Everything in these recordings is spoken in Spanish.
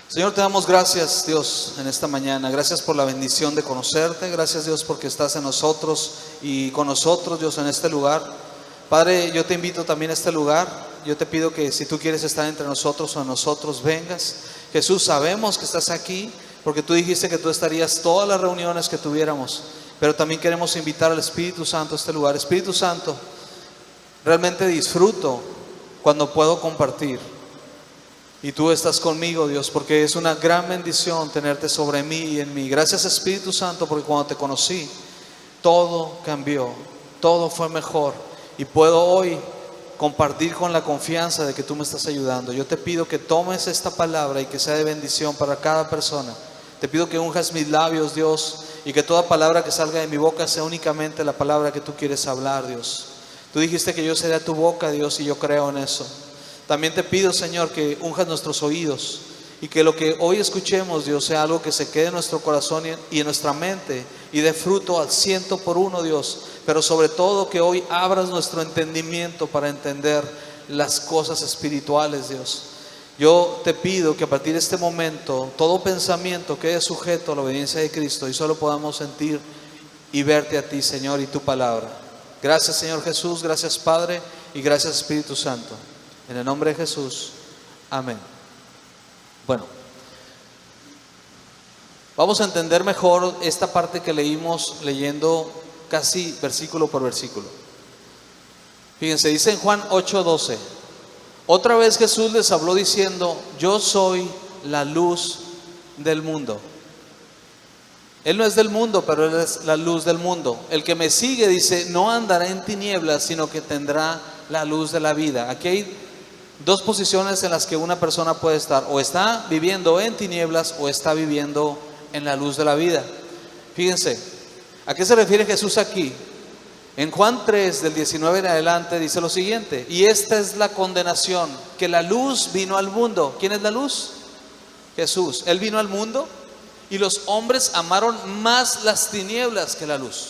Señor, te damos gracias, Dios, en esta mañana. Gracias por la bendición de conocerte. Gracias, Dios, porque estás en nosotros y con nosotros, Dios, en este lugar. Padre, yo te invito también a este lugar. Yo te pido que si tú quieres estar entre nosotros o en nosotros, vengas. Jesús, sabemos que estás aquí porque tú dijiste que tú estarías todas las reuniones que tuviéramos. Pero también queremos invitar al Espíritu Santo a este lugar. Espíritu Santo, realmente disfruto cuando puedo compartir. Y tú estás conmigo, Dios, porque es una gran bendición tenerte sobre mí y en mí. Gracias, Espíritu Santo, porque cuando te conocí, todo cambió, todo fue mejor. Y puedo hoy compartir con la confianza de que tú me estás ayudando. Yo te pido que tomes esta palabra y que sea de bendición para cada persona. Te pido que unjas mis labios, Dios, y que toda palabra que salga de mi boca sea únicamente la palabra que tú quieres hablar, Dios. Tú dijiste que yo sería tu boca, Dios, y yo creo en eso. También te pido, Señor, que unjas nuestros oídos y que lo que hoy escuchemos, Dios, sea algo que se quede en nuestro corazón y en nuestra mente y dé fruto al 100%, Dios. Pero sobre todo que hoy abras nuestro entendimiento para entender las cosas espirituales, Dios. Yo te pido que a partir de este momento todo pensamiento quede sujeto a la obediencia de Cristo y solo podamos sentir y verte a ti, Señor, y tu palabra. Gracias, Señor Jesús, gracias, Padre, y gracias, Espíritu Santo. En el nombre de Jesús, amén. Bueno, vamos a entender mejor esta parte que leímos leyendo casi versículo por versículo. Fíjense, dice en Juan 8:12: otra vez Jesús les habló diciendo: yo soy la luz del mundo. Él no es del mundo, pero Él es la luz del mundo. El que me sigue, dice, no andará en tinieblas, sino que tendrá la luz de la vida. Aquí hay dos posiciones en las que una persona puede estar: o está viviendo en tinieblas o está viviendo en la luz de la vida. Fíjense, ¿a qué se refiere Jesús aquí? En Juan 3, del 19 en adelante, dice lo siguiente: y esta es la condenación, que la luz vino al mundo. ¿Quién es la luz? Jesús. Él vino al mundo y los hombres amaron más las tinieblas que la luz.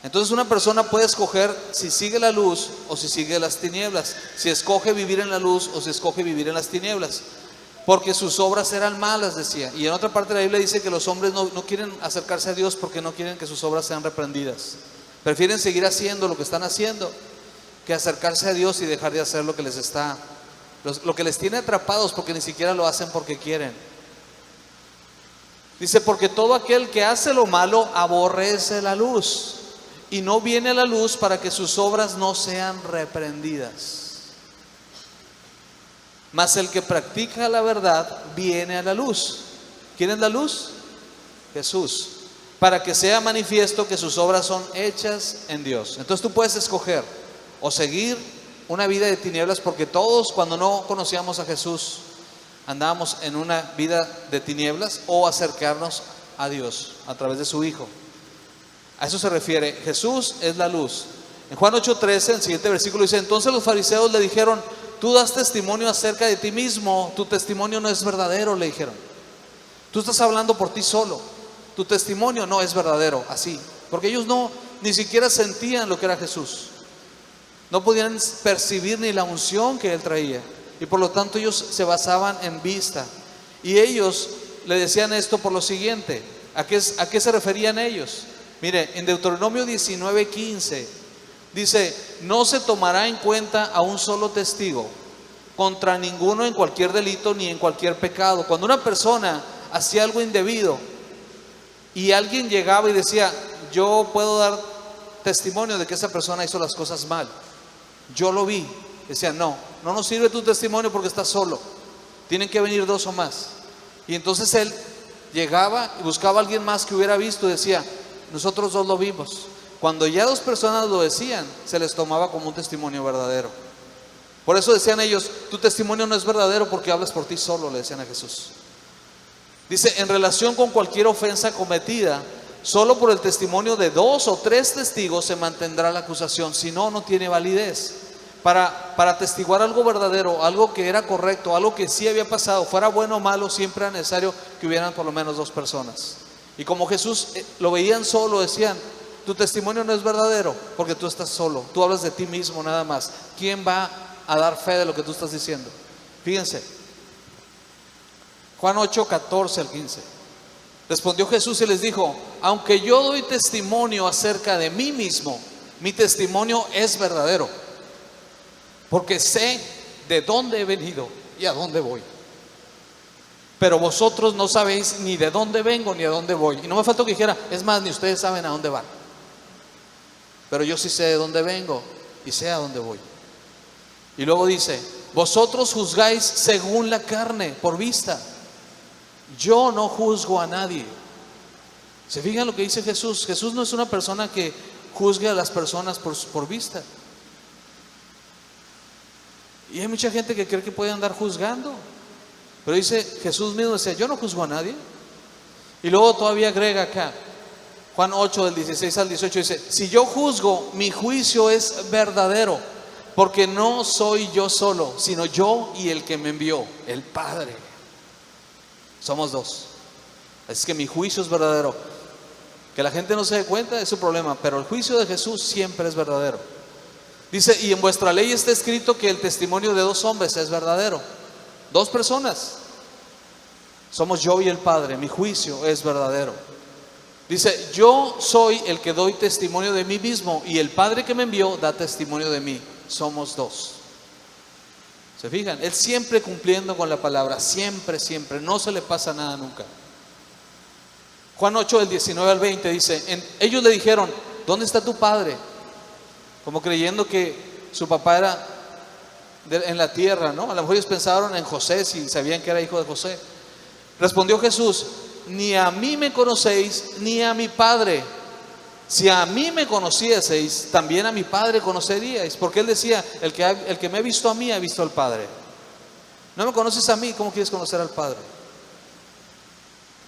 Entonces una persona puede escoger si sigue la luz o si sigue las tinieblas, si escoge vivir en la luz o si escoge vivir en las tinieblas, porque sus obras eran malas, decía. Y en otra parte de la Biblia dice que los hombres no quieren acercarse a Dios porque no quieren que sus obras sean reprendidas. Prefieren seguir haciendo lo que están haciendo que acercarse a Dios y dejar de hacer lo que les tiene atrapados, porque ni siquiera lo hacen porque quieren. Dice, porque todo aquel que hace lo malo aborrece la luz y no viene a la luz para que sus obras no sean reprendidas. Mas el que practica la verdad viene a la luz. ¿Quién es la luz? Jesús. Para que sea manifiesto que sus obras son hechas en Dios. Entonces tú puedes escoger o seguir una vida de tinieblas, porque todos cuando no conocíamos a Jesús andábamos en una vida de tinieblas, o acercarnos a Dios a través de su Hijo. A eso se refiere. Jesús es la luz. En Juan 8:13, el siguiente versículo dice: entonces los fariseos le dijeron: tú das testimonio acerca de ti mismo, tu testimonio no es verdadero, le dijeron. Tú estás hablando por ti solo, tu testimonio no es verdadero. Así, porque ellos ni siquiera sentían lo que era Jesús, no podían percibir ni la unción que Él traía, y por lo tanto ellos se basaban en vista. Y ellos le decían esto por lo siguiente. ¿A qué se referían ellos? Mire, en Deuteronomio 19:15 dice: no se tomará en cuenta a un solo testigo contra ninguno en cualquier delito ni en cualquier pecado. Cuando una persona hacía algo indebido y alguien llegaba y decía: yo puedo dar testimonio de que esa persona hizo las cosas mal, yo lo vi, decía: no nos sirve tu testimonio porque estás solo, tienen que venir dos o más. Y entonces él llegaba y buscaba a alguien más que hubiera visto y decía: nosotros dos lo vimos. Cuando ya dos personas lo decían, se les tomaba como un testimonio verdadero. Por eso decían ellos: tu testimonio no es verdadero porque hablas por ti solo, le decían a Jesús. Dice: en relación con cualquier ofensa cometida, solo por el testimonio de 2 o 3 testigos se mantendrá la acusación, si no, no tiene validez. Para atestiguar algo verdadero, algo que era correcto, algo que sí había pasado, fuera bueno o malo, siempre era necesario que hubieran por lo menos 2 personas. Y como Jesús lo veían solo, decían: tu testimonio no es verdadero porque tú estás solo, tú hablas de ti mismo nada más. ¿Quién va a dar fe de lo que tú estás diciendo? Fíjense, Juan 8, 14 al 15. Respondió Jesús y les dijo: aunque yo doy testimonio acerca de mí mismo, mi testimonio es verdadero, porque sé de dónde he venido y a dónde voy. Pero vosotros no sabéis ni de dónde vengo ni a dónde voy. Y no me faltó que dijera: es más, ni ustedes saben a dónde van. Pero yo sí sé de dónde vengo y sé a dónde voy. Y luego dice: vosotros juzgáis según la carne, por vista. Yo no juzgo a nadie. ¿Se fijan lo que dice Jesús? Jesús no es una persona que juzgue a las personas por vista. Y hay mucha gente que cree que puede andar juzgando. Pero dice Jesús mismo, dice: yo no juzgo a nadie. Y luego todavía agrega acá, Juan 8 del 16 al 18, dice: si yo juzgo, mi juicio es verdadero, porque no soy yo solo, sino yo y el que me envió, el Padre. Somos dos. Es que mi juicio es verdadero. Que la gente no se dé cuenta es su problema, pero el juicio de Jesús siempre es verdadero. Dice: y en vuestra ley está escrito que el testimonio de dos hombres es verdadero. Dos personas. Somos yo y el Padre. Mi juicio es verdadero. Dice: yo soy el que doy testimonio de mí mismo, y el Padre que me envió da testimonio de mí. Somos dos. ¿Se fijan? Él siempre cumpliendo con la palabra. Siempre, siempre. No se le pasa nada nunca. Juan 8 del 19 al 20 dice: ellos le dijeron: ¿dónde está tu padre? Como creyendo que su papá era en la tierra, ¿no? A lo mejor ellos pensaron en José, si sabían que era hijo de José. Respondió Jesús: ni a mí me conocéis, ni a mi Padre. Si a mí me conocieseis, también a mi Padre conoceríais. Porque él decía: el que me ha visto a mí, ha visto al Padre. No me conoces a mí, ¿cómo quieres conocer al Padre?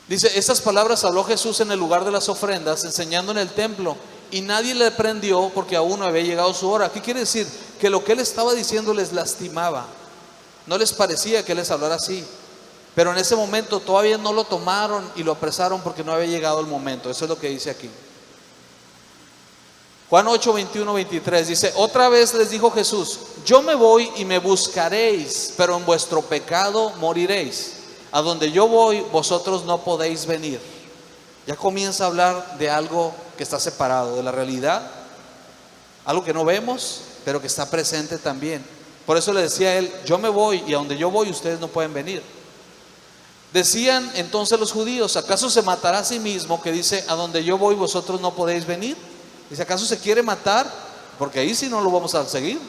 Dice: estas palabras habló Jesús en el lugar de las ofrendas, enseñando en el templo, y nadie le prendió porque aún no había llegado su hora. ¿Qué quiere decir? Que lo que él estaba diciendo les lastimaba. No les parecía que les hablara así. Pero en ese momento todavía no lo tomaron y lo apresaron porque no había llegado el momento. Eso es lo que dice aquí. Juan 8, 21, 23 dice: otra vez les dijo Jesús: yo me voy y me buscaréis, pero en vuestro pecado moriréis. A donde yo voy, vosotros no podéis venir. Ya comienza a hablar de algo que está separado de la realidad, algo que no vemos, pero que está presente también. Por eso le decía a él: yo me voy, y a donde yo voy ustedes no pueden venir. Decían entonces los judíos: ¿acaso se matará a sí mismo, que dice: a donde yo voy vosotros no podéis venir? Dice: ¿acaso se quiere matar? Porque ahí sí no lo vamos a seguir.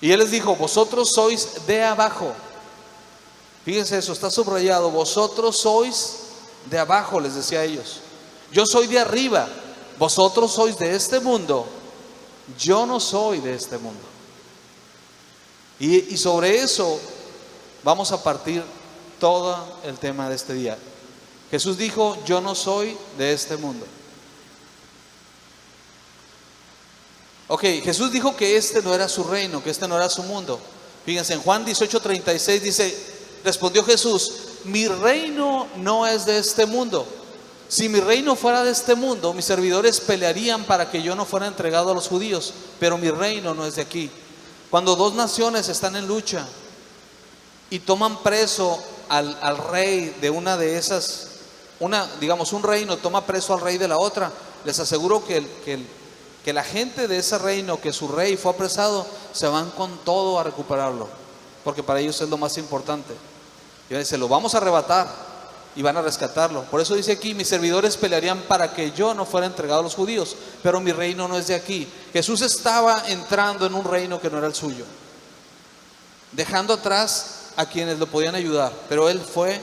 Y él les dijo: vosotros sois de abajo. Fíjense, eso está subrayado. Vosotros sois de abajo, les decía a ellos. Yo soy de arriba. Vosotros sois de este mundo. Yo no soy de este mundo. Y sobre eso vamos a partir todo el tema de este día. Jesús dijo: yo no soy de este mundo. Ok, Jesús dijo que este no era su reino, que este no era su mundo. Fíjense, en Juan 18:36 dice: respondió Jesús: mi reino no es de este mundo. Si mi reino fuera de este mundo, mis servidores pelearían para que yo no fuera entregado a los judíos. Pero mi reino no es de aquí. Cuando dos naciones están en lucha y toman preso al rey de una de esas, digamos un reino toma preso al rey de la otra, les aseguro que la gente de ese reino, que su rey fue apresado, se van con todo a recuperarlo, porque para ellos es lo más importante. Y dice: lo vamos a arrebatar y van a rescatarlo. Por eso dice aquí: mis servidores pelearían para que yo no fuera entregado a los judíos, pero mi reino no es de aquí. Jesús estaba entrando en un reino que no era el suyo, dejando atrás a quienes lo podían ayudar, pero él fue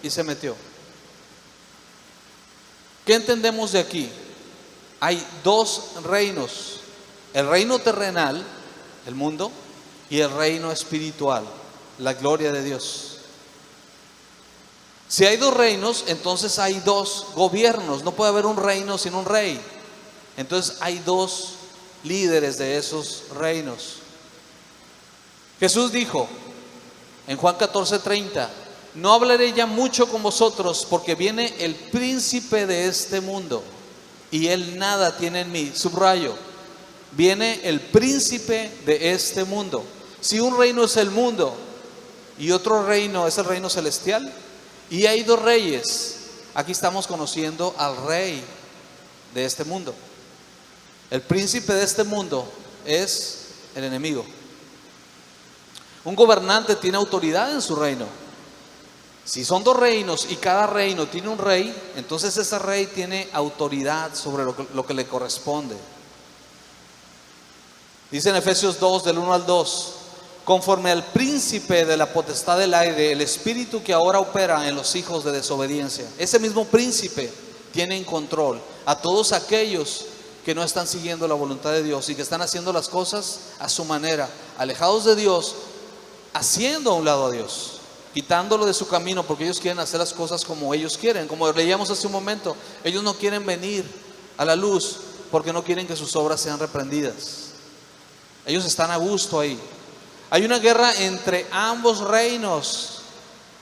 y se metió. ¿Qué entendemos de aquí? Hay dos reinos: el reino terrenal, el mundo, y el reino espiritual, la gloria de Dios. Si hay dos reinos, entonces hay dos gobiernos. No puede haber un reino sin un rey. Entonces hay dos líderes de esos reinos. Jesús dijo en Juan 14:30: no hablaré ya mucho con vosotros, porque viene el príncipe de este mundo, y él nada tiene en mí. Subrayo: viene el príncipe de este mundo. Si un reino es el mundo y otro reino es el reino celestial. Y hay dos reyes. Aquí estamos conociendo al rey de este mundo. El príncipe de este mundo es el enemigo. Un gobernante tiene autoridad en su reino. Si son dos reinos y cada reino tiene un rey, entonces ese rey tiene autoridad sobre lo que le corresponde. Dice en Efesios 2, del 1 al 2: conforme al príncipe de la potestad del aire, el espíritu que ahora opera en los hijos de desobediencia. Ese mismo príncipe tiene en control a todos aquellos que no están siguiendo la voluntad de Dios y que están haciendo las cosas a su manera, alejados de Dios, haciendo a un lado a Dios, quitándolo de su camino, porque ellos quieren hacer las cosas como ellos quieren. Como leíamos hace un momento, ellos no quieren venir a la luz porque no quieren que sus obras sean reprendidas. Ellos están a gusto ahí. Hay una guerra entre ambos reinos.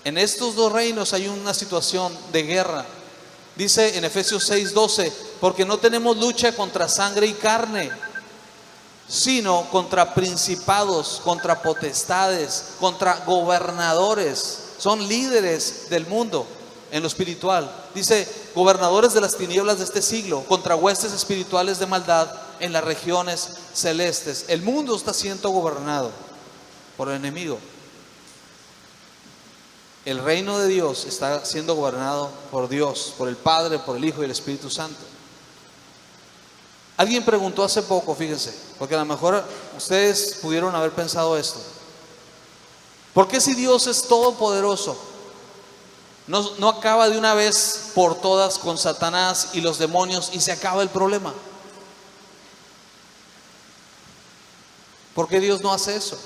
En estos dos reinos hay una situación de guerra. Dice en Efesios 6:12: porque no tenemos lucha contra sangre y carne, sino contra principados, contra potestades, contra gobernadores. Son líderes del mundo en lo espiritual. Dice: gobernadores de las tinieblas de este siglo, contra huestes espirituales de maldad en las regiones celestes. El mundo está siendo gobernado por el enemigo. El reino de Dios está siendo gobernado por Dios, por el Padre, por el Hijo y el Espíritu Santo. Alguien preguntó hace poco, fíjense, porque a lo mejor ustedes pudieron haber pensado esto: ¿por qué si Dios es todopoderoso, no acaba de una vez por todas con Satanás y los demonios y se acaba el problema? ¿Por qué Dios no hace eso?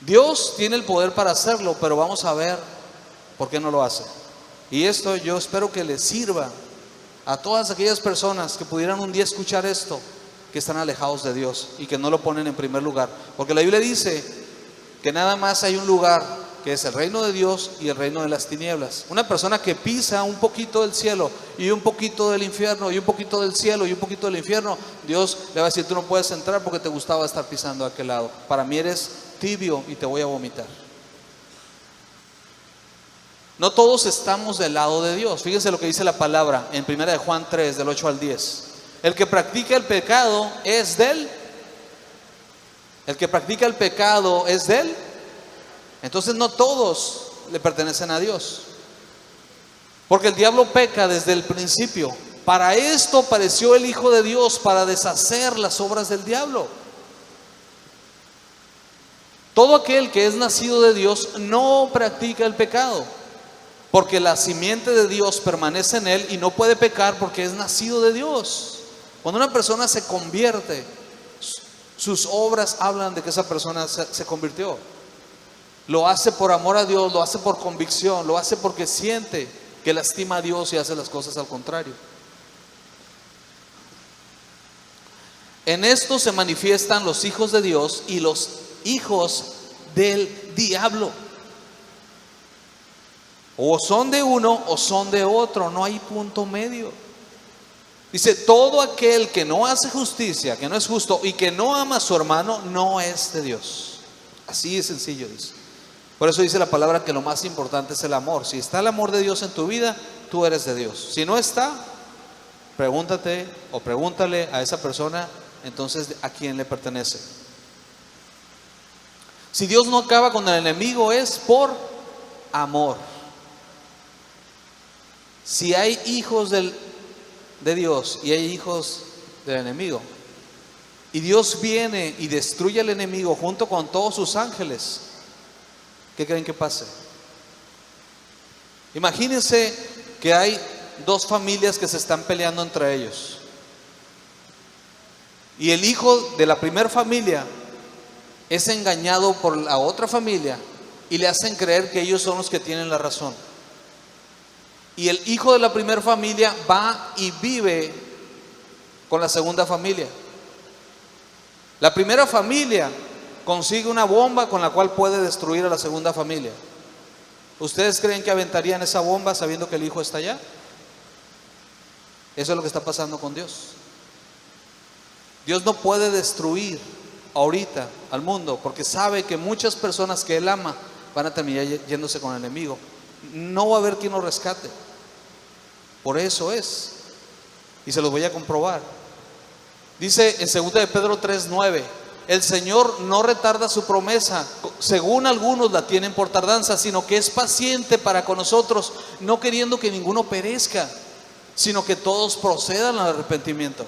Dios tiene el poder para hacerlo, pero vamos a ver por qué no lo hace. Y esto yo espero que les sirva a todas aquellas personas que pudieran un día escuchar esto, que están alejados de Dios y que no lo ponen en primer lugar. Porque la Biblia dice que nada más hay un lugar, que es el reino de Dios y el reino de las tinieblas. Una persona que pisa un poquito del cielo y un poquito del infierno y un poquito del cielo y un poquito del infierno, Dios le va a decir: tú no puedes entrar porque te gustaba estar pisando a aquel lado. Para mí eres tibio y te voy a vomitar. No todos estamos del lado de Dios. Fíjense lo que dice la palabra en 1 de Juan 3, del 8 al 10. El que practica el pecado es de él. El que practica el pecado es de él. Entonces no todos le pertenecen a Dios, porque el diablo peca desde el principio. Para esto apareció el Hijo de Dios, para deshacer las obras del diablo. Todo aquel que es nacido de Dios no practica el pecado, porque la simiente de Dios permanece en él y no puede pecar porque es nacido de Dios. Cuando una persona se convierte, sus obras hablan de que esa persona se convirtió. Lo hace por amor a Dios, lo hace por convicción, lo hace porque siente que lastima a Dios y hace las cosas al contrario. En esto se manifiestan los hijos de Dios y los hijos del diablo. O son de uno o son de otro, no hay punto medio. Dice: todo aquel que no hace justicia, que no es justo y que no ama a su hermano, no es de Dios. Así de sencillo dice. Por eso dice la palabra que lo más importante es el amor. Si está el amor de Dios en tu vida, tú eres de Dios. Si no está, pregúntate o pregúntale a esa persona entonces a quién le pertenece. Si Dios no acaba con el enemigo, es por amor. Si hay hijos de Dios y hay hijos del enemigo, y Dios viene y destruye al enemigo junto con todos sus ángeles, ¿qué creen que pase? Imagínense que hay dos familias que se están peleando entre ellos, y el hijo de la primera familia es engañado por la otra familia y le hacen creer que ellos son los que tienen la razón. Y el hijo de la primera familia va y vive con la segunda familia. La primera familia consigue una bomba con la cual puede destruir a la segunda familia. ¿Ustedes creen que aventarían esa bomba sabiendo que el hijo está allá? Eso es lo que está pasando con Dios. Dios no puede destruir ahorita al mundo, porque sabe que muchas personas que Él ama van a terminar yéndose con el enemigo. No va a haber quien lo rescate. Por eso es. Y se los voy a comprobar. Dice en 2 de Pedro 3:9: el Señor no retarda su promesa, según algunos la tienen por tardanza, sino que es paciente para con nosotros, no queriendo que ninguno perezca, sino que todos procedan al arrepentimiento.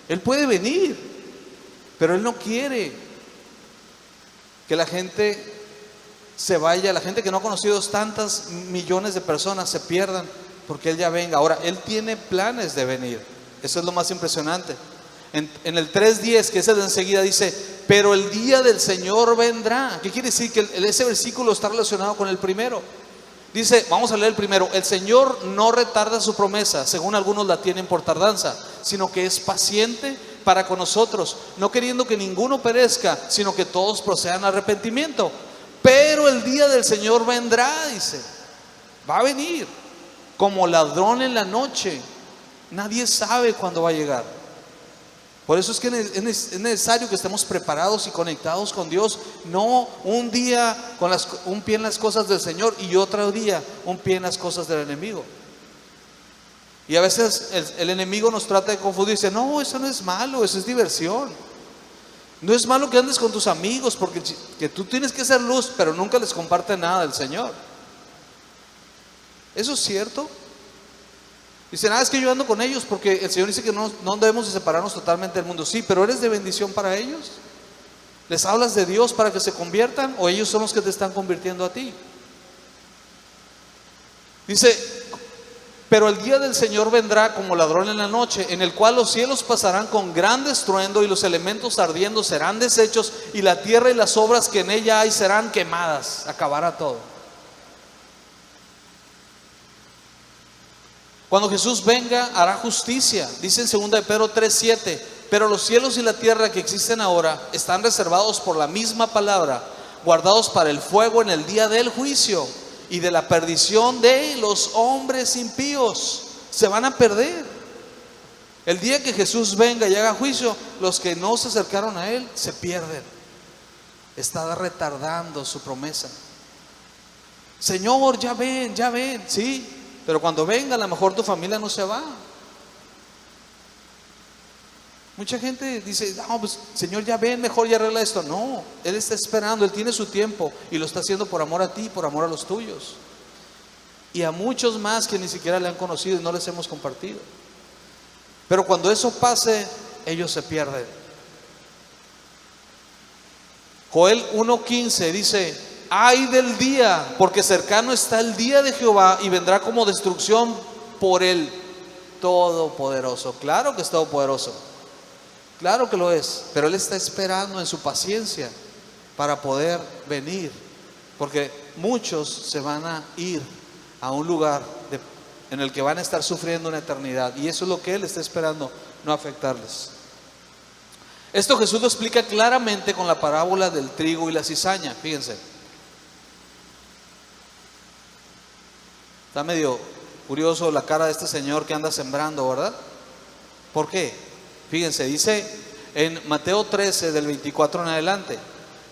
Él puede venir, pero Él no quiere que la gente se vaya, la gente que no ha conocido, tantas millones de personas se pierdan, porque Él ya venga. Ahora, Él tiene planes de venir. Eso es lo más impresionante. En el 3:10, que es el de enseguida, dice: pero el día del Señor vendrá. ¿Qué quiere decir? Que ese versículo está relacionado con el primero. Dice, vamos a leer el primero: el Señor no retarda su promesa, según algunos la tienen por tardanza, sino que es paciente para con nosotros, no queriendo que ninguno perezca, sino que todos procedan al arrepentimiento. Pero el día del Señor vendrá, dice, va a venir como ladrón en la noche. Nadie sabe cuándo va a llegar. Por eso es que es necesario que estemos preparados y conectados con Dios. No un día con un pie en las cosas del Señor y otro día un pie en las cosas del enemigo. Y a veces el enemigo nos trata de confundir. Dice: no, eso no es malo, eso es diversión. No es malo que andes con tus amigos, porque que tú tienes que ser luz, pero nunca les comparte nada del Señor. ¿Eso es cierto? Dice: nada, es que yo ando con ellos porque el Señor dice que no debemos de separarnos totalmente del mundo. Sí, pero ¿eres de bendición para ellos? ¿Les hablas de Dios para que se conviertan, o ellos son los que te están convirtiendo a ti? Dice: pero el día del Señor vendrá como ladrón en la noche, en el cual los cielos pasarán con gran estruendo, y los elementos ardiendo serán deshechos, y la tierra y las obras que en ella hay serán quemadas. Acabará todo. Cuando Jesús venga, hará justicia. Dice en 2 de Pedro 3:7: pero los cielos y la tierra que existen ahora están reservados por la misma palabra, guardados para el fuego en el día del juicio y de la perdición de los hombres impíos. Se van a perder. El día que Jesús venga y haga juicio, los que no se acercaron a Él se pierden. Está retardando su promesa. Señor, ya ven, sí. Pero cuando venga, a lo mejor tu familia no se va. Mucha gente dice: no, pues Señor, ya ven, mejor ya arregla esto. No, Él está esperando, Él tiene su tiempo, y lo está haciendo por amor a ti, por amor a los tuyos, y a muchos más que ni siquiera le han conocido y no les hemos compartido. Pero cuando eso pase, ellos se pierden. Joel 1:15 dice: ay del día, porque cercano está el día de Jehová, y vendrá como destrucción por el Todopoderoso. Claro que es todopoderoso, claro que lo es, pero Él está esperando en su paciencia para poder venir, porque muchos se van a ir a un lugar en el que van a estar sufriendo una eternidad, y eso es lo que Él está esperando, no afectarles. Esto Jesús lo explica claramente con la parábola del trigo y la cizaña. Fíjense, está medio curioso la cara de este señor que anda sembrando, ¿verdad? ¿Por qué? Fíjense, dice en Mateo 13, del 24 en adelante: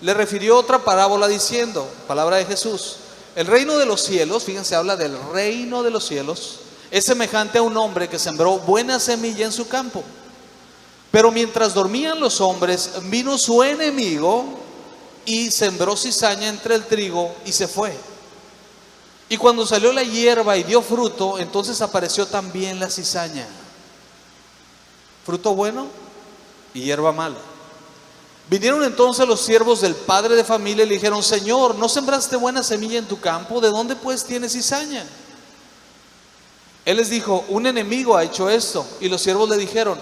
le refirió otra parábola diciendo, palabra de Jesús: el reino de los cielos, fíjense, habla del reino de los cielos, es semejante a un hombre que sembró buena semilla en su campo. Pero mientras dormían los hombres, vino su enemigo y sembró cizaña entre el trigo y se fue. Y cuando salió la hierba y dio fruto, entonces apareció también la cizaña. Fruto bueno y hierba mala. Vinieron entonces los siervos del padre de familia y le dijeron: Señor, ¿no sembraste buena semilla en tu campo? ¿De dónde pues tienes cizaña? Él les dijo: un enemigo ha hecho esto. Y los siervos le dijeron: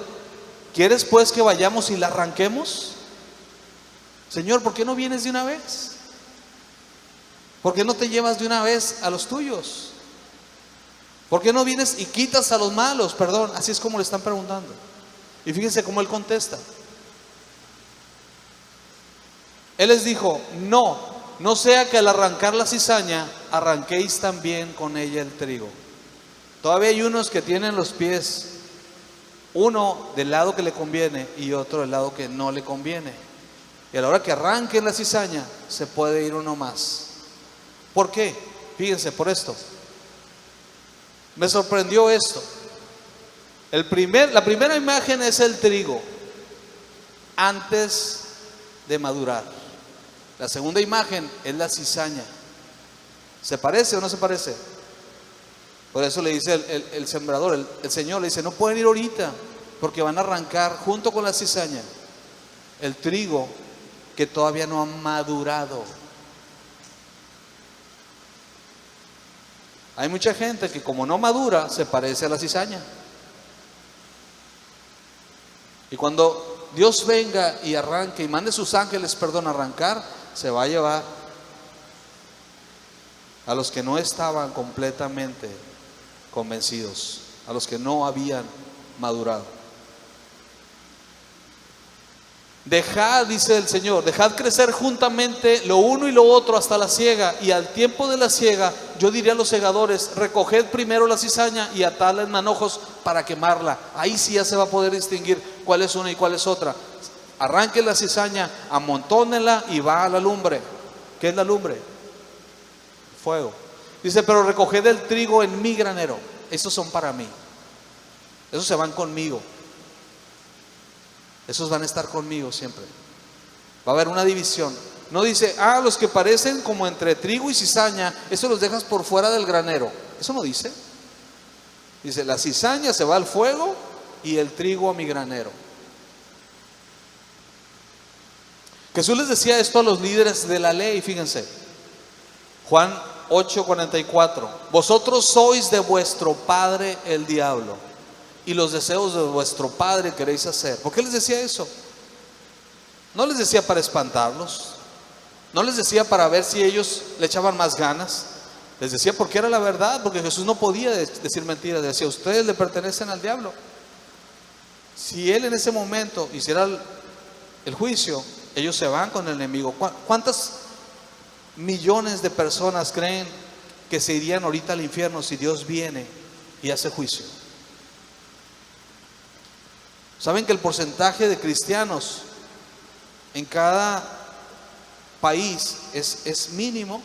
¿quieres pues que vayamos y la arranquemos? Señor, ¿por qué no vienes de una vez? ¿Por qué no te llevas de una vez a los tuyos? ¿Por qué no vienes y quitas a los malos? Perdón, así es como le están preguntando. Y fíjense cómo él contesta. Él les dijo: no sea que al arrancar la cizaña arranquéis también con ella el trigo. Todavía hay unos que tienen los pies, uno del lado que le conviene y otro del lado que no le conviene. Y a la hora que arranque la cizaña, se puede ir uno más. ¿Por qué? Fíjense, por esto. Me sorprendió esto. La primera imagen es el trigo antes de madurar. La segunda imagen es la cizaña. ¿Se parece o no se parece? Por eso le dice el sembrador, el Señor le dice, no pueden ir ahorita, porque van a arrancar junto con la cizaña el trigo que todavía no ha madurado. Hay mucha gente que como no madura, se parece a la cizaña. Y cuando Dios venga y arranque y mande sus ángeles, a arrancar, se va a llevar a los que no estaban completamente convencidos, a los que no habían madurado. Dejad, dice el Señor, dejad crecer juntamente lo uno y lo otro hasta la siega, y al tiempo de la siega yo diré a los segadores, recoged primero la cizaña y atadla en manojos para quemarla. Ahí sí ya se va a poder distinguir cuál es una y cuál es otra. Arranque la cizaña, amontónenla y va a la lumbre. ¿Qué es la lumbre? Fuego. Dice, pero recoged el trigo en mi granero. Esos son para mí. Esos se van conmigo. Esos van a estar conmigo siempre. Va a haber una división. No dice, los que parecen como entre trigo y cizaña, eso los dejas por fuera del granero. Eso no dice. Dice, la cizaña se va al fuego y el trigo a mi granero. Jesús les decía esto a los líderes de la ley, fíjense. Juan 8:44. Vosotros sois de vuestro padre el diablo, y los deseos de vuestro padre queréis hacer. ¿Por qué les decía eso? No les decía para espantarlos, no les decía para ver si ellos le echaban más ganas. Les decía porque era la verdad, porque Jesús no podía decir mentiras. Decía, ustedes le pertenecen al diablo. Si él en ese momento hiciera el juicio, ellos se van con el enemigo. ¿Cuántas millones de personas creen que se irían ahorita al infierno si Dios viene y hace juicio? ¿Saben que el porcentaje de cristianos en cada país es mínimo?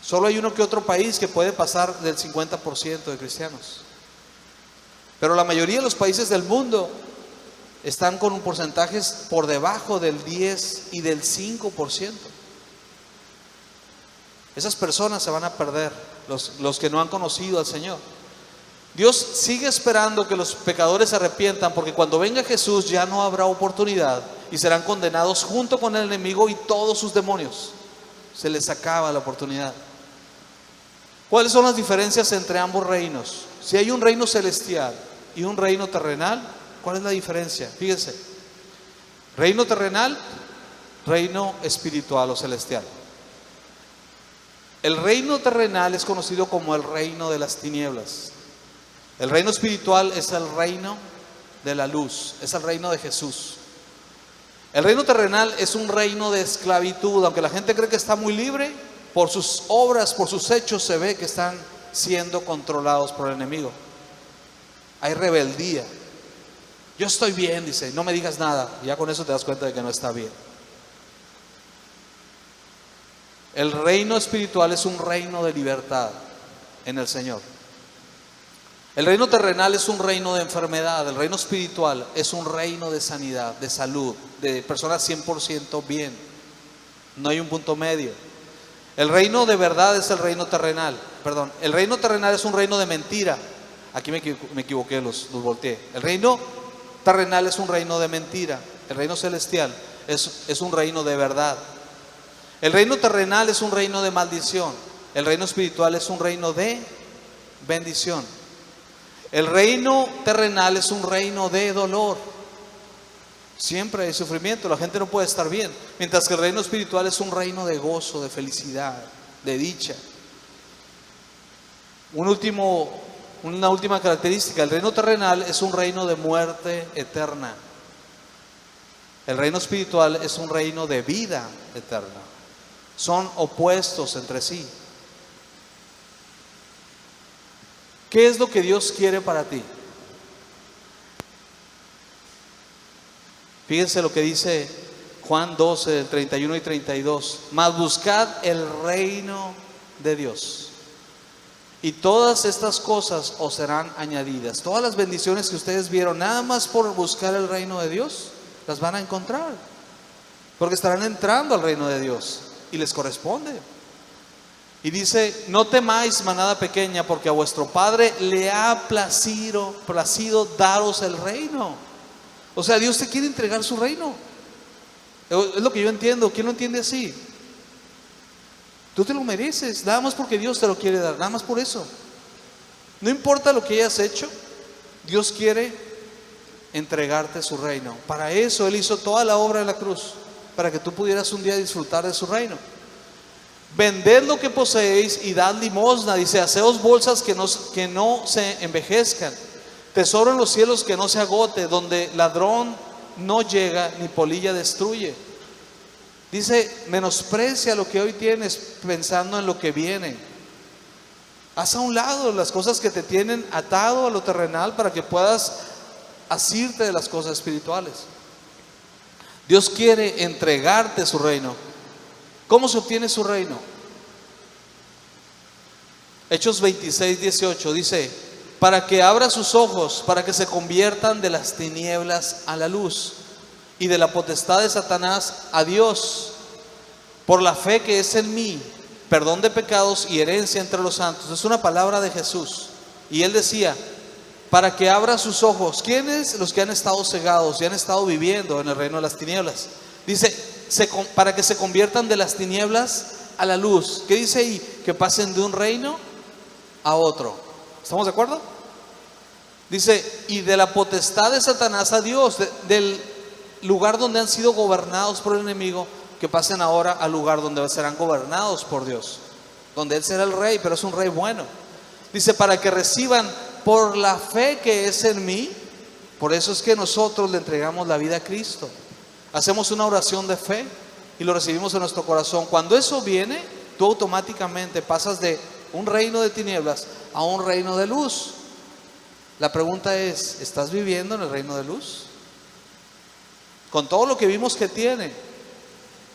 Solo hay uno que otro país que puede pasar del 50% de cristianos. Pero la mayoría de los países del mundo están con porcentajes por debajo del 10 y del 5%. Esas personas se van a perder, los que no han conocido al Señor. Dios sigue esperando que los pecadores se arrepientan, porque cuando venga Jesús ya no habrá oportunidad y serán condenados junto con el enemigo y todos sus demonios. Se les acaba la oportunidad. ¿Cuáles son las diferencias entre ambos reinos? Si hay un reino celestial y un reino terrenal, ¿cuál es la diferencia? Fíjense, reino terrenal, reino espiritual o celestial. El reino terrenal es conocido como el reino de las tinieblas. El reino espiritual es el reino de la luz, es el reino de Jesús. El reino terrenal es un reino de esclavitud, aunque la gente cree que está muy libre, por sus obras, por sus hechos se ve que están siendo controlados por el enemigo. Hay rebeldía. Yo estoy bien, dice, no me digas nada. Ya con eso te das cuenta de que no está bien. El reino espiritual es un reino de libertad en el Señor. El reino terrenal es un reino de enfermedad. El reino espiritual es un reino de sanidad, de salud, de personas 100% bien. No hay un punto medio. El reino de verdad es el reino terrenal. Perdón, el reino terrenal es un reino de mentira. Aquí me equivoqué, los volteé. El reino terrenal es un reino de mentira. El reino celestial es un reino de verdad. El reino terrenal es un reino de maldición. El reino espiritual es un reino de bendición. El reino terrenal es un reino de dolor. Siempre hay sufrimiento, la gente no puede estar bien. Mientras que el reino espiritual es un reino de gozo, de felicidad, de dicha. Una última característica: el reino terrenal es un reino de muerte eterna. El reino espiritual es un reino de vida eterna. Son opuestos entre sí. ¿Qué es lo que Dios quiere para ti? Fíjense lo que dice Juan 12, 31 y 32. Mas buscad el reino de Dios, y todas estas cosas os serán añadidas. Todas las bendiciones que ustedes vieron, nada más por buscar el reino de Dios, las van a encontrar, porque estarán entrando al reino de Dios y les corresponde. Y dice: no temáis, manada pequeña, porque a vuestro Padre le ha placido daros el reino. O sea, Dios te quiere entregar su reino. Es lo que yo entiendo. ¿Quién lo entiende así? Tú te lo mereces, nada más porque Dios te lo quiere dar, nada más por eso. No importa lo que hayas hecho, Dios quiere entregarte su reino. Para eso Él hizo toda la obra de la cruz, para que tú pudieras un día disfrutar de su reino. Vended lo que poseéis y dad limosna. Dice: haceos bolsas que no se envejezcan, tesoro en los cielos que no se agote, donde ladrón no llega ni polilla destruye. Dice: menosprecia lo que hoy tienes pensando en lo que viene. Haz a un lado las cosas que te tienen atado a lo terrenal, para que puedas asirte de las cosas espirituales. Dios quiere entregarte su reino. ¿Cómo se obtiene su reino? Hechos 26, 18 dice: para que abra sus ojos, para que se conviertan de las tinieblas a la luz, y de la potestad de Satanás a Dios, por la fe que es en mí, perdón de pecados y herencia entre los santos. Es una palabra de Jesús. Y Él decía: para que abra sus ojos. ¿Quiénes? Los que han estado cegados y han estado viviendo en el reino de las tinieblas. Dice: para que se conviertan de las tinieblas a la luz. ¿Qué dice ahí? Que pasen de un reino a otro. ¿Estamos de acuerdo? Dice: y de la potestad de Satanás a Dios, del lugar donde han sido gobernados por el enemigo, que pasen ahora al lugar donde serán gobernados por Dios, donde Él será el rey, pero es un rey bueno. Dice: para que reciban por la fe que es en mí. Por eso es que nosotros le entregamos la vida a Cristo. Hacemos una oración de fe y lo recibimos en nuestro corazón. Cuando eso viene, tú automáticamente pasas de un reino de tinieblas a un reino de luz. La pregunta es: ¿estás viviendo en el reino de luz? Con todo lo que vimos que tiene,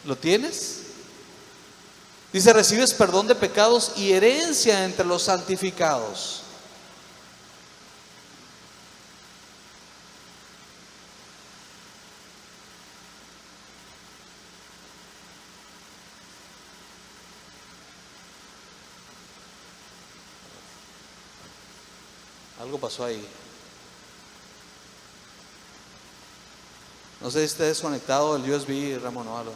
¿lo tienes? Dice: recibes perdón de pecados y herencia entre los santificados. Algo pasó ahí. No sé si está desconectado el USB, Ramón, o algo.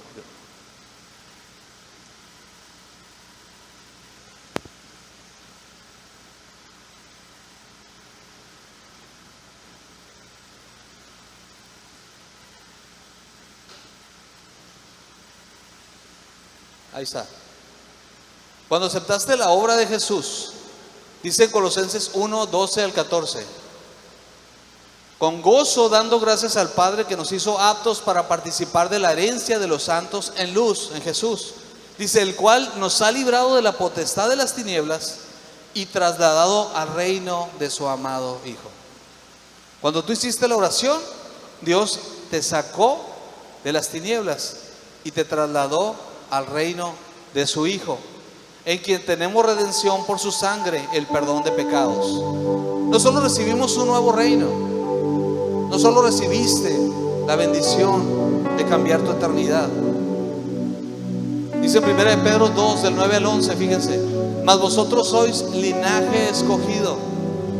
Ahí está. Cuando aceptaste la obra de Jesús, dice en Colosenses 1, 12 al 14: con gozo dando gracias al Padre que nos hizo aptos para participar de la herencia de los santos en luz, en Jesús. Dice: el cual nos ha librado de la potestad de las tinieblas y trasladado al reino de su amado Hijo. Cuando tú hiciste la oración, Dios te sacó de las tinieblas y te trasladó al reino de su Hijo, en quien tenemos redención por su sangre, el perdón de pecados. No solo recibimos un nuevo reino, no solo recibiste la bendición de cambiar tu eternidad. Dice en 1 de Pedro 2, del 9 al 11, fíjense: mas vosotros sois linaje escogido,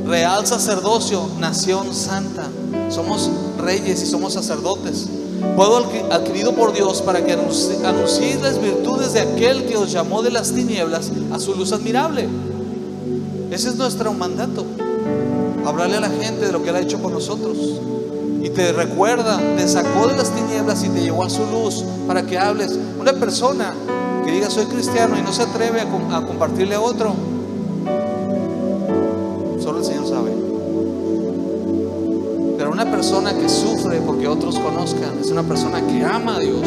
real sacerdocio, nación santa. Somos reyes y somos sacerdotes, pueblo adquirido por Dios, para que anunciéis las virtudes de aquel que os llamó de las tinieblas a su luz admirable. Ese es nuestro mandato: hablarle a la gente de lo que Él ha hecho por nosotros. Y te recuerda, te sacó de las tinieblas y te llevó a su luz para que hables. Una persona que diga soy cristiano y no se atreve a compartirle a otro, solo el Señor sabe. Pero una persona que sufre porque otros conozcan es una persona que ama a Dios,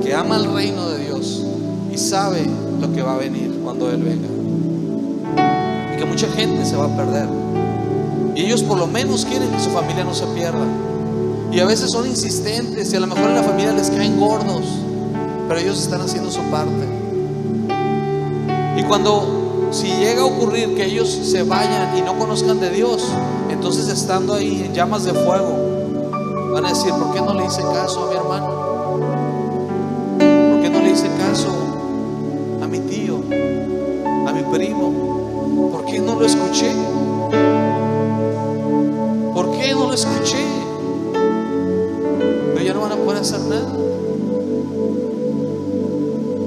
que ama el reino de Dios y sabe lo que va a venir cuando Él venga. Y que mucha gente se va a perder, y ellos por lo menos quieren que su familia no se pierda. Y a veces son insistentes y a lo mejor en la familia les caen gordos, pero ellos están haciendo su parte. Y si llega a ocurrir que ellos se vayan y no conozcan de Dios, entonces estando ahí en llamas de fuego, van a decir: ¿por qué no le hice caso a mi hermano? ¿Por qué no le hice caso a mi tío, a mi primo? ¿Por qué no lo escuché? ¿Por qué no lo escuché? Pero ya no van a poder hacer nada.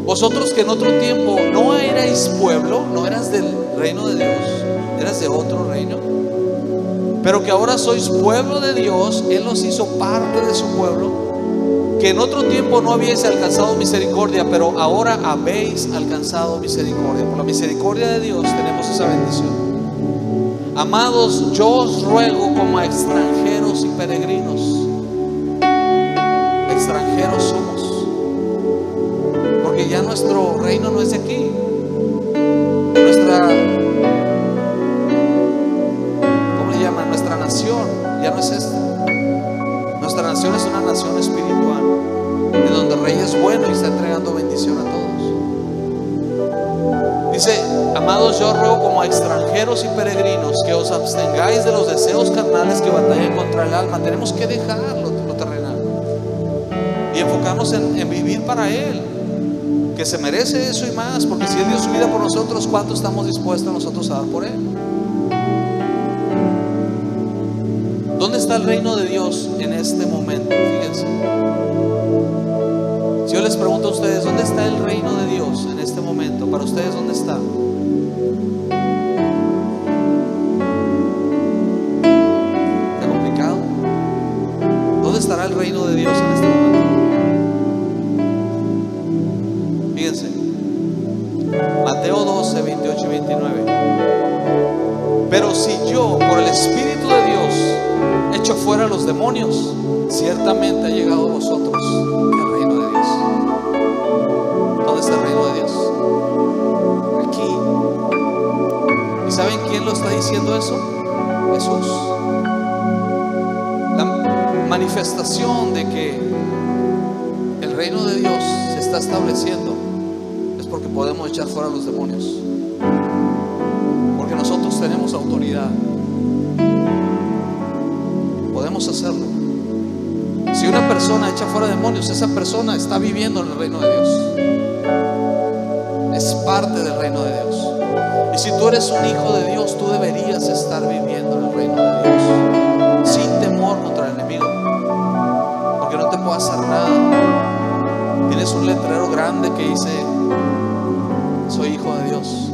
Vosotros que en otro tiempo no erais pueblo, no eras del reino de Dios, eras de otro reino, pero que ahora sois pueblo de Dios, Él los hizo parte de su pueblo, que en otro tiempo no habíais alcanzado misericordia, pero ahora habéis alcanzado misericordia. Por la misericordia de Dios tenemos esa bendición. Amados, yo os ruego como a extranjeros y peregrinos. Extranjeros somos, porque ya nuestro reino no es de aquí. Nuestra nación ya no es esta. Nuestra nación es una nación espiritual, en donde el Rey es bueno y está entregando bendición a todos. Dice: amados, yo ruego como a extranjeros y peregrinos que os abstengáis de los deseos carnales que batallan contra el alma. Tenemos que dejar lo terrenal y enfocarnos en vivir para Él, que se merece eso y más, porque si Él dio su vida por nosotros, ¿cuánto estamos dispuestos nosotros a dar por Él? ¿Dónde está el reino de Dios en este momento? Fíjense. Si yo les pregunto a ustedes, ¿dónde está el reino de Dios en este momento? Para ustedes, ¿dónde está? ¿Está complicado? ¿Dónde estará el reino de Dios en este momento? Fíjense. Mateo 12, 28 y 29. Pero si yo, por el Espíritu de Dios, echo fuera a los demonios, ciertamente ha llegado a vosotros el reino de Dios. ¿Dónde está el reino de Dios? Aquí. ¿Y saben quién lo está diciendo eso? Jesús. La manifestación de que el reino de Dios se está estableciendo es porque podemos echar fuera a los demonios, porque nosotros tenemos autoridad. Podemos hacerlo. Si una persona echa fuera demonios, esa persona está viviendo en el reino de Dios, es parte del reino de Dios. Y si tú eres un hijo de Dios, tú deberías estar viviendo en el reino de Dios, sin temor contra el enemigo, porque no te puede hacer nada. Tienes un letrero grande que dice: soy hijo de Dios,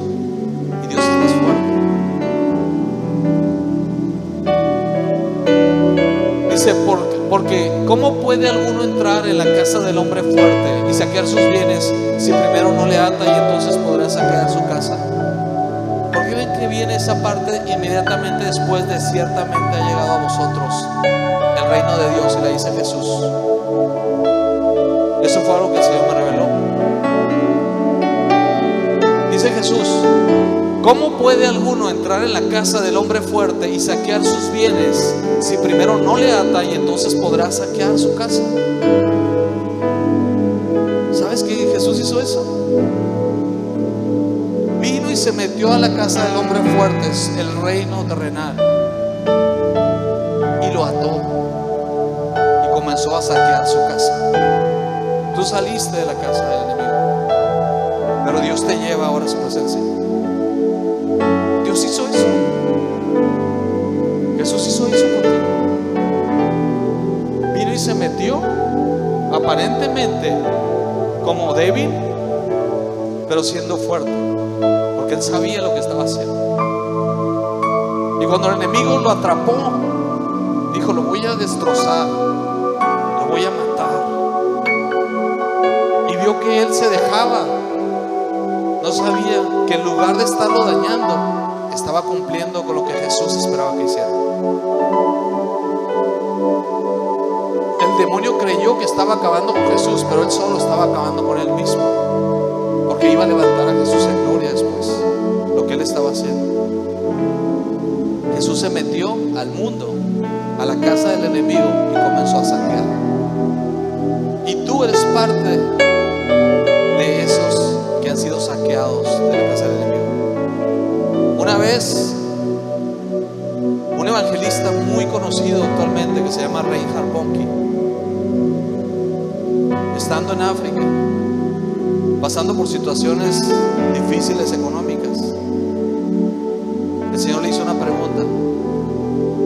y Dios es más fuerte. Dice: porque ¿cómo puede alguno entrar en la casa del hombre fuerte y saquear sus bienes si primero no le ata, y entonces podrá saquear su casa? ¿Por qué ven que viene esa parte inmediatamente después de ciertamente ha llegado a vosotros el reino de Dios? Y la dice Jesús. Eso fue algo que el Señor me reveló. Dice Jesús: ¿cómo puede alguno entrar en la casa del hombre fuerte y saquear sus bienes si primero no le ata, y entonces podrá saquear su casa? ¿Sabes que Jesús hizo eso? Vino y se metió a la casa del hombre fuerte, el reino terrenal, y lo ató y comenzó a saquear su casa. Tú saliste de la casa del enemigo, pero Dios te lleva ahora a su presencia. Dios hizo eso. Jesús hizo eso por ti. Vino y se metió, aparentemente como débil, pero siendo fuerte, porque Él sabía lo que estaba haciendo. Y cuando el enemigo lo atrapó, dijo: lo voy a destrozar, lo voy a matar. Y vio que él se dejaba. No sabía que en lugar de estarlo dañando, estaba cumpliendo con lo que Jesús esperaba que hiciera. El demonio creyó que estaba acabando con Jesús, pero él solo estaba acabando con él mismo, porque iba a levantar a Jesús en gloria después, lo que él estaba haciendo. Jesús se metió al mundo a la casa del enemigo y comenzó a saquear. Y tú eres parte de esos que han sido saqueados de la casa del enemigo. Una vez, un evangelista muy conocido actualmente que se llama Reinhard Bonnke, estando en África, pasando por situaciones difíciles económicas, el Señor le hizo una pregunta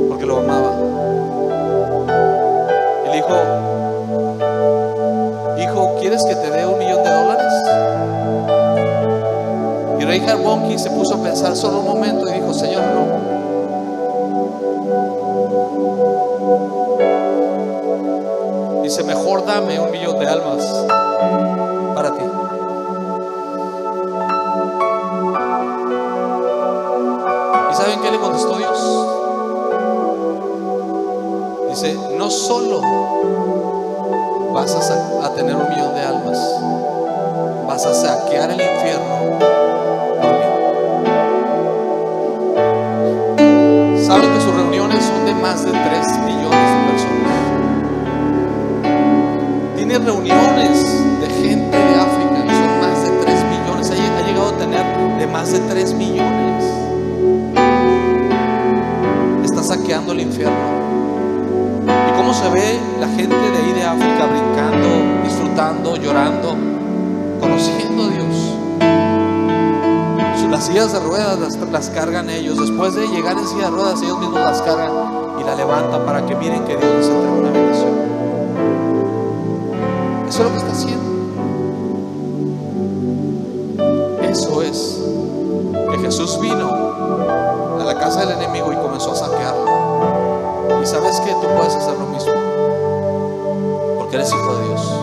porque lo amaba. Y le dijo: hijo, ¿quieres que te dé $1 millón? Y Reinhard Bonnke se puso a pensar solo un momento y dijo: Señor, no. Dice: mejor dame $1 millón para ti. ¿Y saben qué le contestó Dios? Dice: no solo vas a tener $1 millón, vas a saquear el infierno por mí. ¿Saben que sus reuniones son de más de 3 millones de personas? Tiene reuniones de gente de África y son más de 3 millones. Ha llegado a tener de más de 3 millones. Está saqueando el infierno. ¿Y cómo se ve la gente de ahí de África brincando, disfrutando, llorando, conociendo a Dios? Las sillas de ruedas las cargan ellos. Después de llegar en silla de ruedas, ellos mismos las cargan y la levantan para que miren que Dios les entrega una bendición. Eso es lo que está haciendo. Eso es que Jesús vino a la casa del enemigo y comenzó a saquearla. Y sabes que tú puedes hacer lo mismo, porque eres hijo de Dios.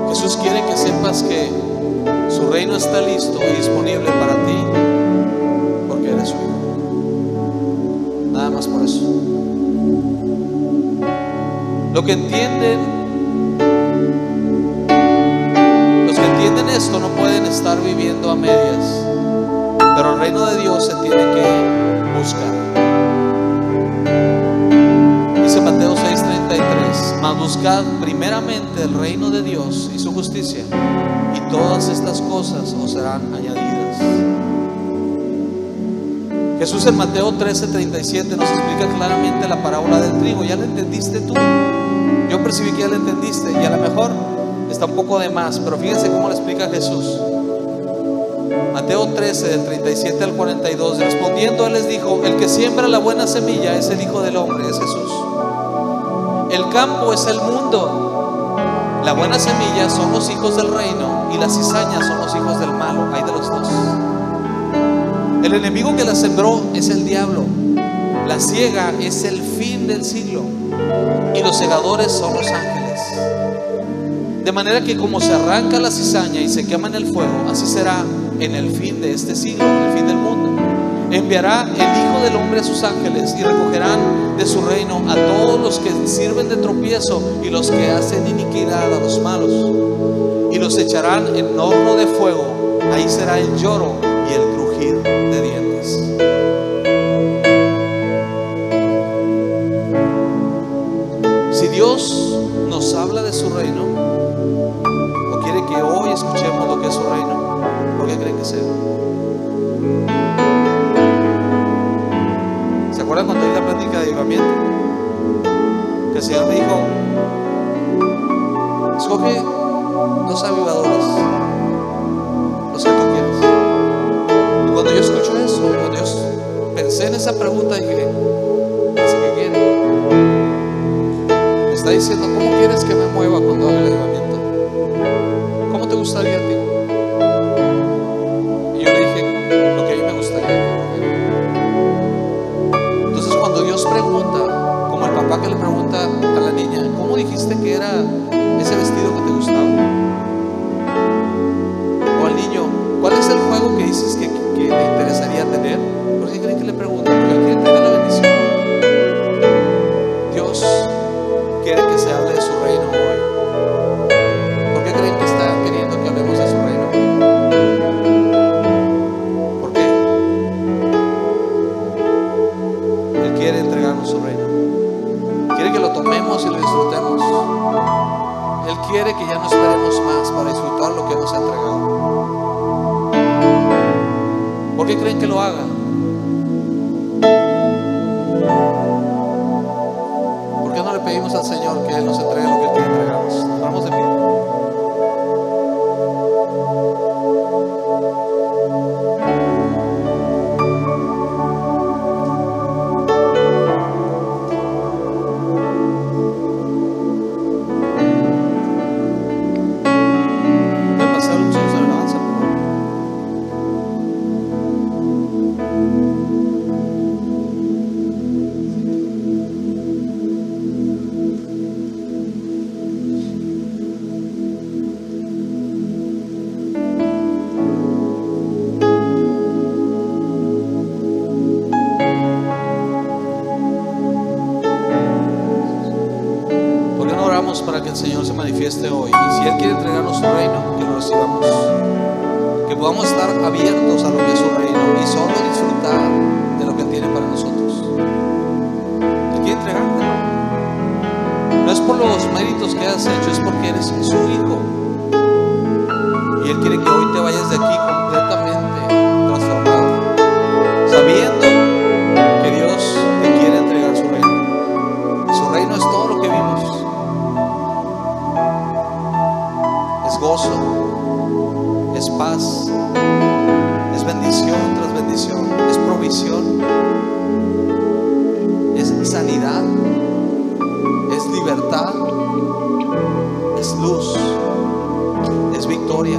Jesús quiere que sepas que su reino está listo y disponible para ti, porque eres su hijo. Nada más por eso. Los que entienden esto no pueden estar viviendo a medias, pero el reino de Dios se tiene que buscar. Dice Mateo 6:33: mas buscad primeramente el reino de Dios y su justicia, y todas estas cosas os serán añadidas. Jesús en Mateo 13:37 nos explica claramente la parábola del trigo. ¿Ya la entendiste tú? Yo percibí que ya la entendiste, y a lo mejor está un poco de más, pero fíjense cómo le explica Jesús. Mateo 13, del 37 al 42. Respondiendo él les dijo: el que siembra la buena semilla es el Hijo del Hombre, es Jesús. El campo es el mundo. La buena semilla son los hijos del reino, y las cizañas son los hijos del malo. Hay de los dos. El enemigo que la sembró es el diablo. La siega es el fin del siglo, y los segadores son los ángeles. De manera que como se arranca la cizaña y se quema en el fuego, así será en el fin de este siglo, en el fin del mundo. Enviará el Hijo del Hombre a sus ángeles, y recogerán de su reino a todos los que sirven de tropiezo y los que hacen iniquidad, a los malos, y los echarán en horno de fuego. Ahí será el lloro y el crujir de dientes. Si Dios nos habla de su reino, o quiere que hoy escuchemos lo que es su reino, ¿por qué creen que sea? ¿Se acuerdan cuando di la plática de avivamiento? Que el Señor me dijo: escoge 2 avivadores, los que tú quieras. Y cuando yo escucho eso, cuando yo pensé en esa pregunta, dije: ¿así que quiere? Me está diciendo: ¿cómo quieres que me mueva cuando haga el avivamiento? ¿Cómo te gustaría a ti? Y yo le dije: lo que a mí me gustaría. Entonces, cuando Dios pregunta, como el papá que le pregunta a la niña: ¿cómo dijiste que era ese vestido que te gustaba? O al niño: ¿cuál es el juego que dices que te interesaría tener? ¿Por qué creen que le pregunta? Porque él quiere tener la bendición. Dios quiere que se hable de su reino hoy. ¿Por qué creen que está queriendo que hablemos de su reino? ¿Por qué? Quiere que lo tomemos y lo disfrutemos. Él quiere que ya no esperemos más para disfrutar lo que nos ha entregado. ¿Por qué creen que lo haga? ¿Por qué no le pedimos al Señor que Él nos entregue lo que Él quiere entregarnos? Vamos de pie. Para que el Señor se manifieste hoy, y si Él quiere entregarnos su reino, que lo recibamos, que podamos estar abiertos a lo que es su reino y solo disfrutar de lo que Él tiene para nosotros. Él quiere entregártelo. No es por los méritos que has hecho, es porque eres su hijo, y Él quiere que hoy te vayas de aquí completamente transformado, sabiendo que Dios te quiere entregar su reino. Su reino es todo lo que vimos. Es gozo, es paz, es bendición tras bendición, es provisión, es sanidad, es libertad, es luz, es victoria.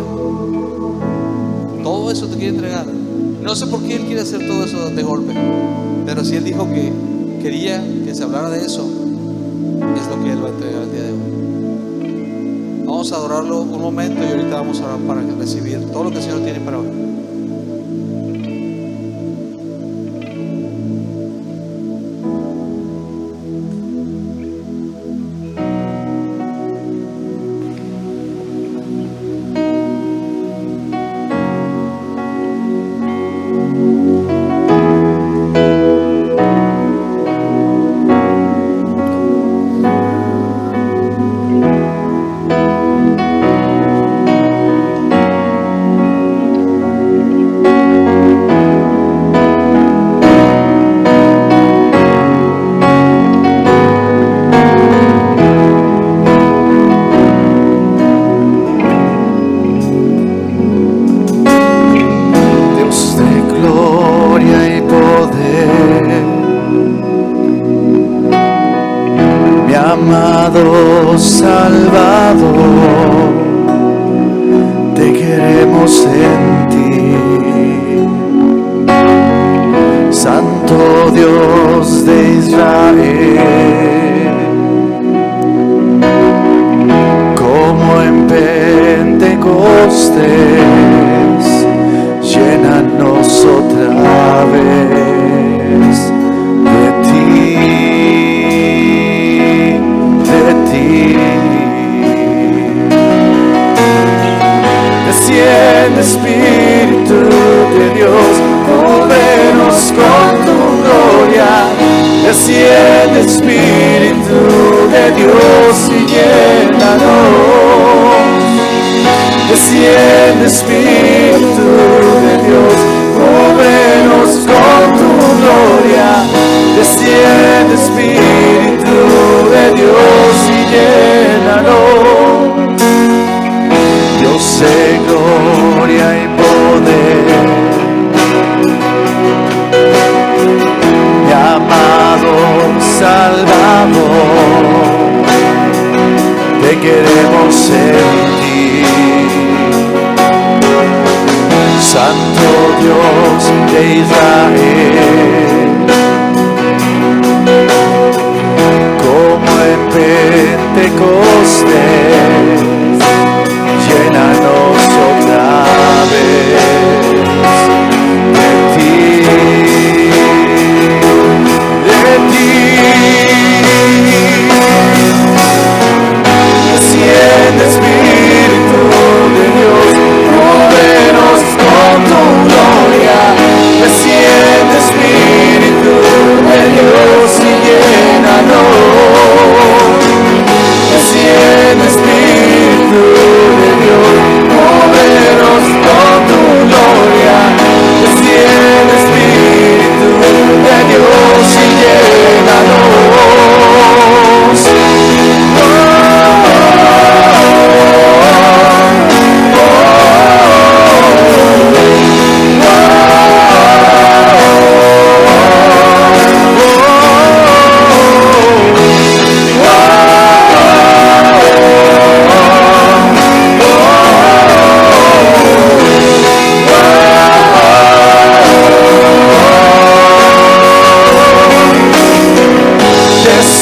Todo eso te quiere entregar. No sé por qué Él quiere hacer todo eso de golpe, pero si Él dijo que quería que se hablara de eso, es lo que Él va a entregar el día de hoy. Vamos a adorarlo un momento y ahorita vamos a orar para recibir todo lo que el Señor tiene para hoy. Amado Salvador, te queremos en ti, Santo Dios de Israel, como en Pentecostés, llénanos otra vez de ti. Desciende Espíritu de Dios, cúbrenos con tu gloria. Desciende Espíritu de Dios y llénanos. Desciende Espíritu de Dios, cúbrenos con tu gloria. Desciende Espíritu de Dios y llénanos. Dios de gloria y poder, mi amado Salvador, te queremos en ti, Santo Dios de Israel, como en Pentecostés, llénanos otra vez de ti, de ti. Desciende Espíritu de Dios, cúbrenos con tu gloria. Desciende Espíritu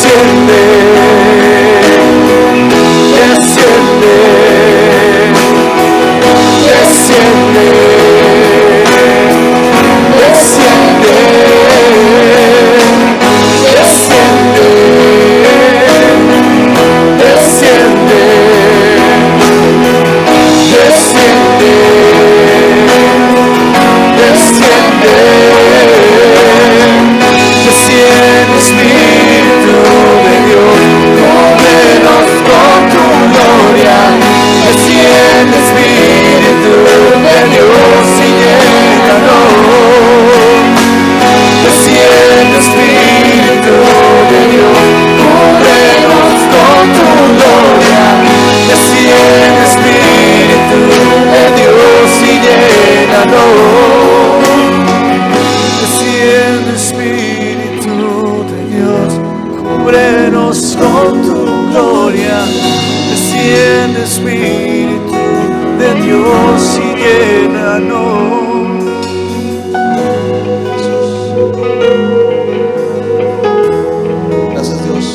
desciende, desciende, desciende, desciende, desciende, desciende, desciende, desciende, desciende, Espíritu de Dios, cúbrenos con tu gloria. Desciende, Espíritu de Dios, y llénanos. Desciende, Espíritu de Dios, cúbrenos con tu gloria. Desciende, Espíritu de Dios, y llénanos. Desciende, Espíritu de Dios, cúbrenos con tu gloria. Desciende, Espíritu de Dios, y llénanos. Gracias, Dios.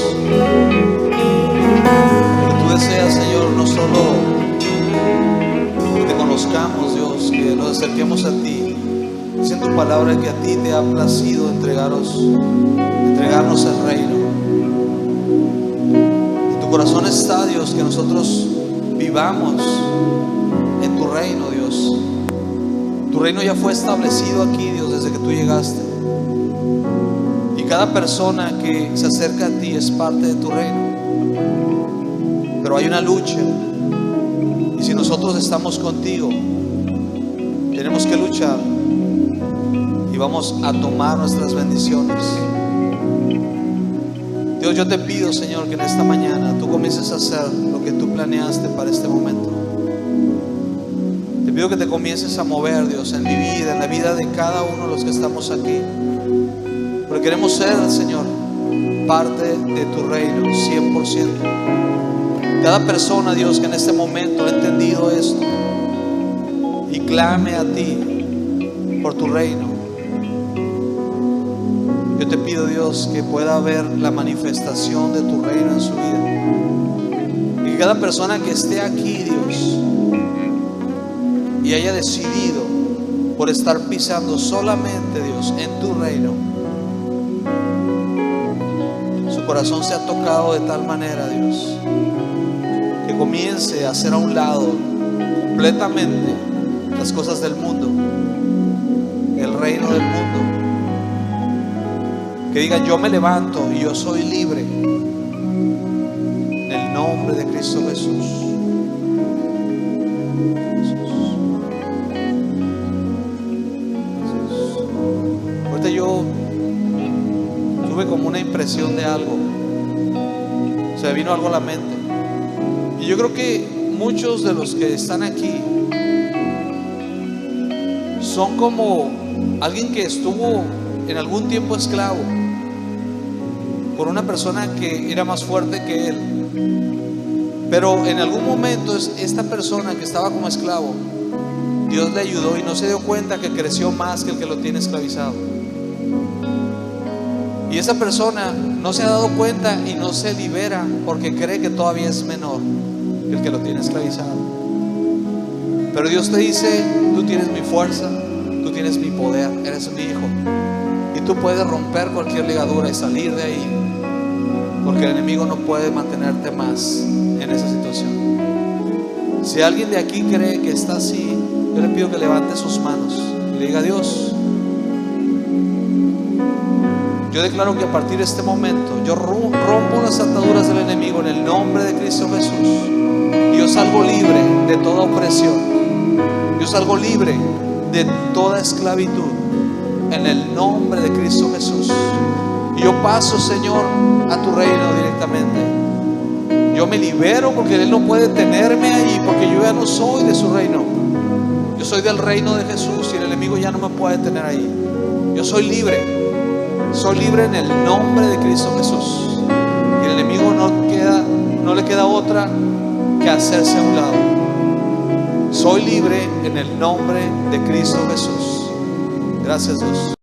Que tú deseas, Señor, no solo que te conozcamos, Dios, que nos acerquemos a ti. Dice en tu palabra que a ti te ha placido entregarnos el reino. En tu corazón está, Dios, que nosotros vivamos en tu reino, Dios. Tu reino ya fue establecido aquí, Dios, desde que tú llegaste. Y cada persona que se acerca a ti es parte de tu reino. Pero hay una lucha. Y si nosotros estamos contigo, tenemos que luchar. Y vamos a tomar nuestras bendiciones. Dios, yo te pido, Señor, que en esta mañana tú comiences a hacer lo que tú planeaste para este momento. Te pido que te comiences a mover, Dios, en mi vida, en la vida de cada uno de los que estamos aquí. Porque queremos ser, Señor, parte de tu reino, 100%. Cada persona, Dios, que en este momento ha entendido esto y clame a ti por tu reino. Yo te pido, Dios, que pueda haber la manifestación de tu reino en su vida. Y que cada persona que esté aquí, Dios, y haya decidido por estar pisando solamente, Dios, en tu reino, su corazón sea tocado de tal manera, Dios, que comience a hacer a un lado completamente las cosas del mundo, el reino del mundo. Que digan: yo me levanto y yo soy libre en el nombre de Cristo Jesús. Ahorita yo tuve como una impresión de algo. Se me vino algo a la mente. Y yo creo que muchos de los que están aquí son como alguien que estuvo en algún tiempo esclavo por una persona que era más fuerte que él, pero en algún momento esta persona que estaba como esclavo, Dios le ayudó y no se dio cuenta que creció más que el que lo tiene esclavizado. Y esa persona no se ha dado cuenta y no se libera porque cree que todavía es menor que el que lo tiene esclavizado. Pero Dios te dice: tú tienes mi fuerza, tú tienes mi poder, eres mi hijo. Y tú puedes romper cualquier ligadura y salir de ahí, porque el enemigo no puede mantenerte más en esa situación. Si alguien de aquí cree que está así, yo le pido que levante sus manos y le diga: Dios, yo declaro que a partir de este momento yo rompo las ataduras del enemigo en el nombre de Cristo Jesús. Y yo salgo libre de toda opresión. Yo salgo libre de toda esclavitud en el nombre de Cristo Jesús. Y yo paso, Señor, a tu reino directamente. Yo me libero porque Él no puede tenerme allí, porque yo ya no soy de su reino. Yo soy del reino de Jesús y el enemigo ya no me puede tener ahí. Yo soy libre. Soy libre en el nombre de Cristo Jesús. Y el enemigo no le queda otra que hacerse a un lado. Soy libre en el nombre de Cristo Jesús. Gracias, Dios.